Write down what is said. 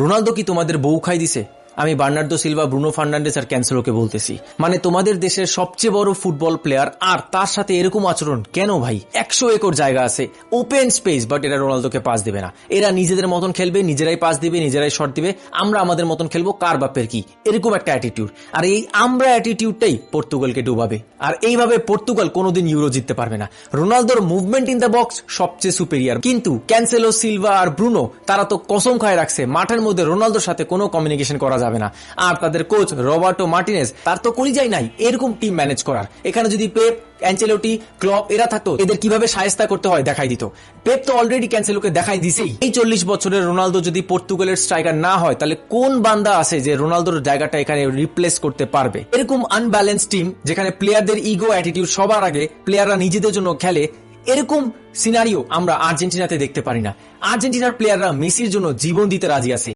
Ronaldo কি তোমাদের বউ খাই দিছে? আমি বার্নার্দো সিলভা, ব্রুনো ফার্নান্ডেস আর ক্যান্সেলোকে বলতেছি। মানে তোমাদের দেশের সবচেয়ে বড় ফুটবল প্লেয়ার আর তার সাথে এরকম আচরণ কেন ভাই? 100 একর জায়গা আছে, ওপেন স্পেস, বাট এরা রোনালদোকে পাস দিবে না। এরা নিজেদের মতন খেলবে, নিজেরাই পাস দিবে, নিজেরাই শট দিবে, আমরা আমাদের মতন খেলবো, কার বাপের কি, এরকম একটা অ্যাটিটিউড। আর এই আমরা অ্যাটিটিউডটাই পর্তুগালকে ডুবাবে। আর এইভাবে পর্তুগাল কোনোদিন ইউরো জিততে পারবে না। রোনালদোর মুভমেন্ট ইন দ্য বক্স সবচেয়ে সুপেরিয়ার, কিন্তু ক্যান্সেলো, সিলভা আর ব্রুনো তারা তো কসম খায় রাখছে মাঠের মধ্যে রোনালদোর সাথে কোনো কমিউনিকেশন করা যাবে না। আর তাদের কোচ রবার্টো মার্টিনেজ, তার তো কলিজাই নাই এরকম টিম ম্যানেজ করার। এখানে যদি পেপ, অ্যাঞ্চেলোটি, ক্লপ এরা থাকতো, এদের কিভাবে শায়েস্তা করতে হয় দেখাই দিত। পেপ তো অলরেডি ক্যান্সেলোকে দেখাই দিছেই। এই 40 বছরের রোনালদো যদি পর্তুগালের স্ট্রাইকার না হয়, তাহলে কোন বান্দা আছে যে রোনালদোর জায়গাটা এখানে রিপ্লেস করতে পারবে? এরকম আনব্যালেন্স টিম যেখানে প্লেয়ারদের ইগো, অ্যাটিটিউড সবার আগে, প্লেয়াররা নিজেদের জন্য খেলে, এরকম সিনারিও আমরা আর্জেন্টিনাতে দেখতে পারি না। আর্জেন্টিনার প্লেয়াররা মেসির জন্য জীবন দিতে রাজি আছে।